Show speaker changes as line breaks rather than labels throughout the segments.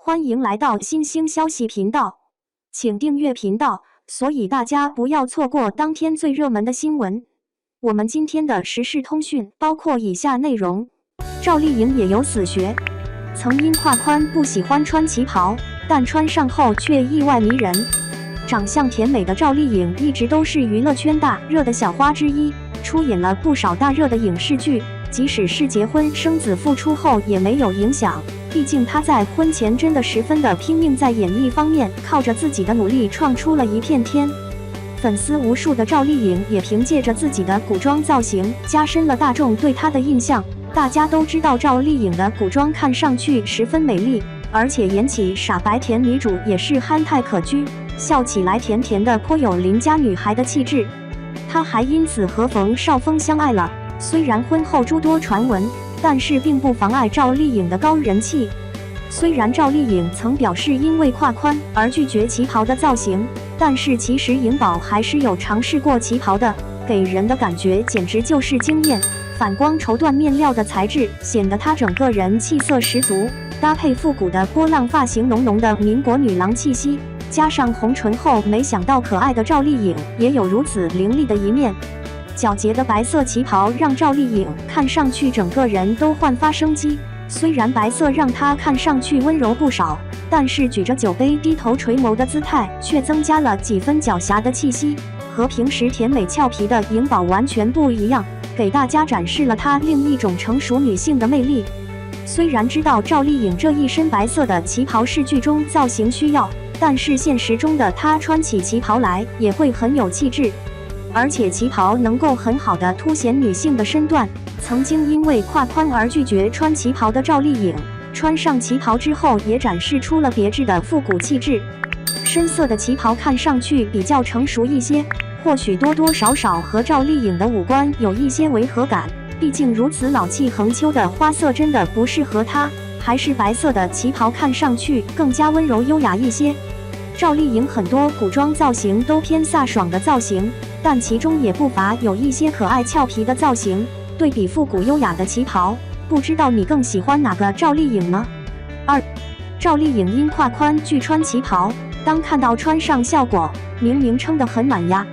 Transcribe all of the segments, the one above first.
欢迎来到新兴消息频道，请订阅频道，所以大家不要错过当天最热门的新闻。我们今天的时事通讯包括以下内容：赵丽颖也有死穴，曾因胯宽不喜欢穿旗袍，但穿上后却意外迷人。长相甜美的赵丽颖一直都是娱乐圈大热的小花之一，出演了不少大热的影视剧，即使是结婚生子复出后也没有影响。毕竟她在婚前真的十分的拼命，在演艺方面靠着自己的努力闯出了一片天。粉丝无数的赵丽颖也凭借着自己的古装造型加深了大众对她的印象。大家都知道赵丽颖的古装看上去十分美丽，而且演起傻白甜女主也是憨态可掬，笑起来甜甜的，颇有邻家女孩的气质。她还因此和冯绍峰相爱了，虽然婚后诸多传闻，但是并不妨碍赵丽颖的高人气。虽然赵丽颖曾表示因为胯宽而拒绝旗袍的造型，但是其实颖宝还是有尝试过旗袍的，给人的感觉简直就是惊艳。反光绸缎面料的材质显得她整个人气色十足，搭配复古的波浪发型，浓浓的民国女郎气息，加上红唇后，没想到可爱的赵丽颖也有如此凌厉的一面。皎洁的白色旗袍让赵丽颖看上去整个人都焕发生机，虽然白色让她看上去温柔不少，但是举着酒杯低头垂眸的姿态却增加了几分狡黠的气息，和平时甜美俏皮的颖宝完全不一样，给大家展示了她另一种成熟女性的魅力。虽然知道赵丽颖这一身白色的旗袍是剧中造型需要，但是现实中的她穿起旗袍来也会很有气质。而且旗袍能够很好的凸显女性的身段，曾经因为胯宽而拒绝穿旗袍的赵丽颖，穿上旗袍之后也展示出了别致的复古气质。深色的旗袍看上去比较成熟一些，或许多多少少和赵丽颖的五官有一些违和感，毕竟如此老气横秋的花色真的不适合她，还是白色的旗袍看上去更加温柔优雅一些。赵丽颖很多古装造型都偏飒爽的造型，但其中也不乏有一些可爱俏皮的造型。对比复古优雅的旗袍，不知道你更喜欢哪个赵丽颖呢？2. 赵丽颖因胯宽拒穿旗袍，当看到穿上效果，明明撑得很满呀。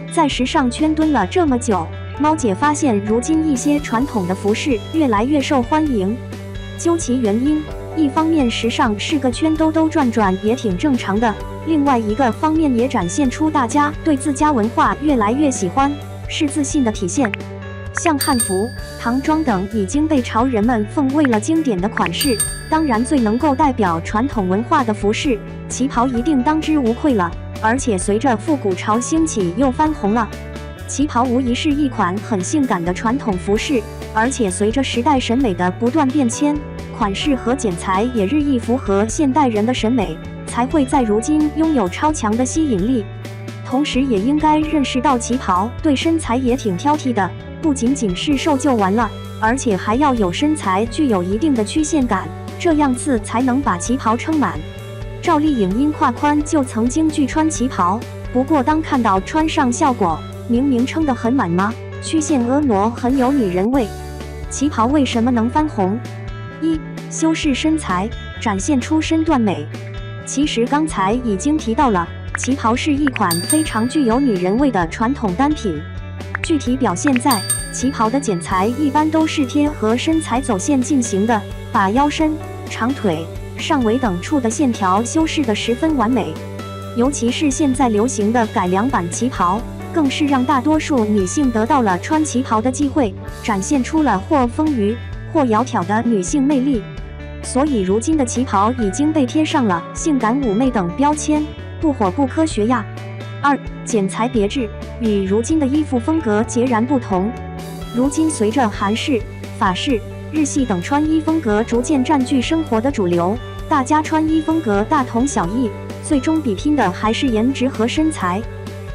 在时尚圈蹲了这么久，猫姐发现如今一些传统的服饰越来越受欢迎。究其原因，一方面时尚是个圈兜兜转转也挺正常的，另外一个方面也展现出大家对自家文化越来越喜欢，是自信的体现。像汉服、唐装等已经被潮人们奉为了经典的款式，当然最能够代表传统文化的服饰，旗袍一定当之无愧了。而且随着复古潮兴起又翻红了，旗袍无疑是一款很性感的传统服饰，而且随着时代审美的不断变迁，款式和剪裁也日益符合现代人的审美，才会在如今拥有超强的吸引力。同时也应该认识到旗袍对身材也挺挑剔的，不仅仅是瘦就完了，而且还要有身材具有一定的曲线感，这样子才能把旗袍撑满。赵丽颖因胯宽就曾经拒穿旗袍，不过当看到穿上效果，明明撑得很满吗？曲线婀娜，很有女人味。旗袍为什么能翻红？1. 修饰身材，展现出身段美。其实刚才已经提到了，旗袍是一款非常具有女人味的传统单品。具体表现在旗袍的剪裁一般都是贴合身材走线进行的，把腰身、长腿、上围等处的线条修饰得十分完美。尤其是现在流行的改良版旗袍，更是让大多数女性得到了穿旗袍的机会，展现出了或丰腴或窈窕的女性魅力。所以如今的旗袍已经被贴上了性感妩媚等标签，不火不科学呀。2. 剪裁别致，与如今的衣服风格截然不同。如今随着韩式、法式、日系等穿衣风格逐渐占据生活的主流，大家穿衣风格大同小异，最终比拼的还是颜值和身材。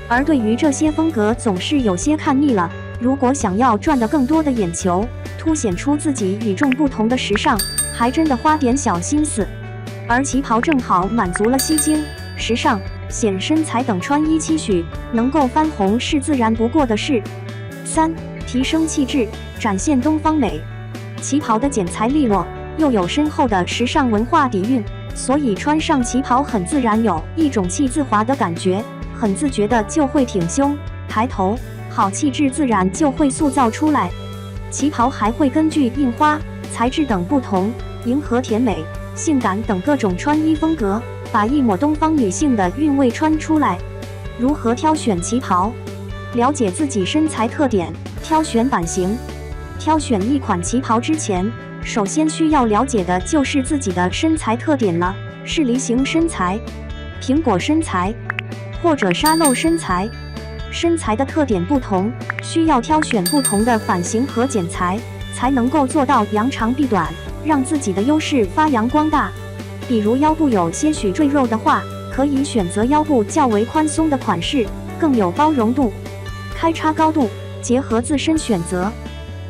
而对于这些风格总是有些看腻了，如果想要赚得更多的眼球，凸显出自己与众不同的时尚，还真的花点小心思。而旗袍正好满足了吸睛、时尚、显身材等穿衣期许，能够翻红是自然不过的事。3. 提升气质，展现东方美。旗袍的剪裁利落，又有深厚的时尚文化底蕴，所以穿上旗袍很自然，有一种气自华的感觉，很自觉的就会挺胸、抬头，好气质自然就会塑造出来。旗袍还会根据印花、材质等不同，迎合甜美、性感等各种穿衣风格，把一抹东方女性的韵味穿出来。如何挑选旗袍？了解自己身材特点，挑选版型。挑选一款旗袍之前，首先需要了解的就是自己的身材特点了，是梨形身材、苹果身材，或者沙漏身材。身材的特点不同，需要挑选不同的版型和剪裁，才能够做到扬长避短，让自己的优势发扬光大。比如腰部有些许赘肉的话，可以选择腰部较为宽松的款式，更有包容度。开叉高度结合自身选择。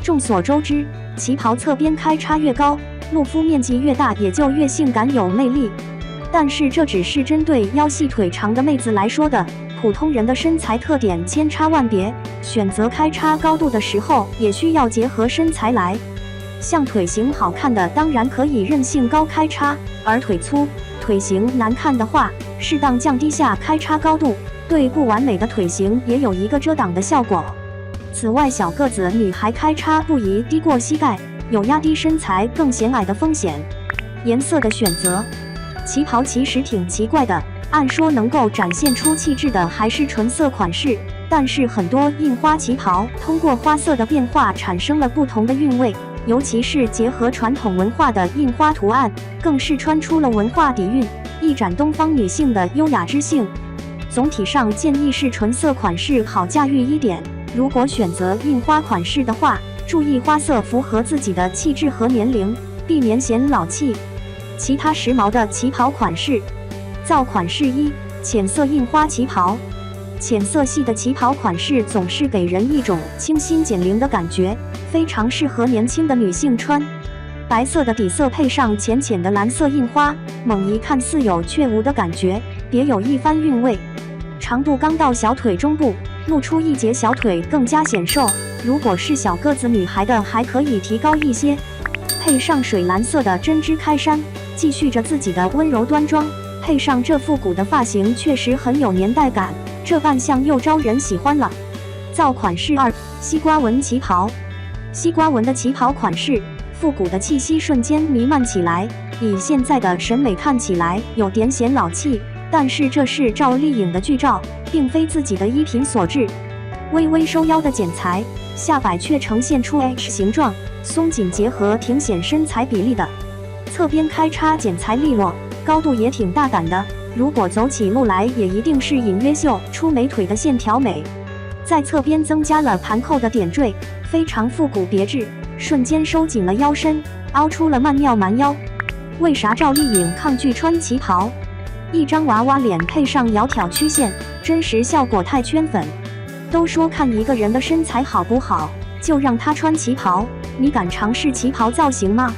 众所周知，旗袍侧边开叉越高，露肤面积越大，也就越性感有魅力。但是这只是针对腰细腿长的妹子来说的，普通人的身材特点千差万别，选择开叉高度的时候也需要结合身材来。像腿型好看的当然可以任性高开叉，而腿粗、腿型难看的话，适当降低下开叉高度，对不完美的腿型也有一个遮挡的效果。此外，小个子女孩开叉不宜低过膝盖，有压低身材更显矮的风险。颜色的选择，旗袍其实挺奇怪的，按说能够展现出气质的还是纯色款式，但是很多印花旗袍通过花色的变化产生了不同的韵味，尤其是结合传统文化的印花图案，更是穿出了文化底蕴，一展东方女性的优雅之性。总体上建议是纯色款式好驾驭一点，如果选择印花款式的话，注意花色符合自己的气质和年龄，避免显老气。其他时髦的旗袍款式。造款式一：浅色印花旗袍。浅色系的旗袍款式总是给人一种清新减龄的感觉，非常适合年轻的女性穿。白色的底色配上浅浅的蓝色印花，猛一看似有却无的感觉，别有一番韵味。长度刚到小腿中部，露出一截小腿更加显瘦，如果是小个子女孩的还可以提高一些。配上水蓝色的针织开衫，继续着自己的温柔端庄，配上这复古的发型，确实很有年代感，这扮相又招人喜欢了。造款式二：西瓜纹旗袍。西瓜纹的旗袍款式，复古的气息瞬间弥漫起来，以现在的审美看起来有点显老气，但是这是赵丽颖的剧照，并非自己的衣品所致。微微收腰的剪裁，下摆却呈现出 H 形状，松紧结合挺显身材比例的。侧边开叉剪裁利落，高度也挺大胆的，如果走起路来也一定是隐约秀出美腿的线条美。在侧边增加了盘扣的点缀，非常复古别致，瞬间收紧了腰身，凹出了曼妙蛮腰。为啥赵丽颖抗拒穿旗袍？一张娃娃脸配上窈窕曲线，真实效果太圈粉。都说看一个人的身材好不好，就让他穿旗袍，你敢尝试旗袍造型吗？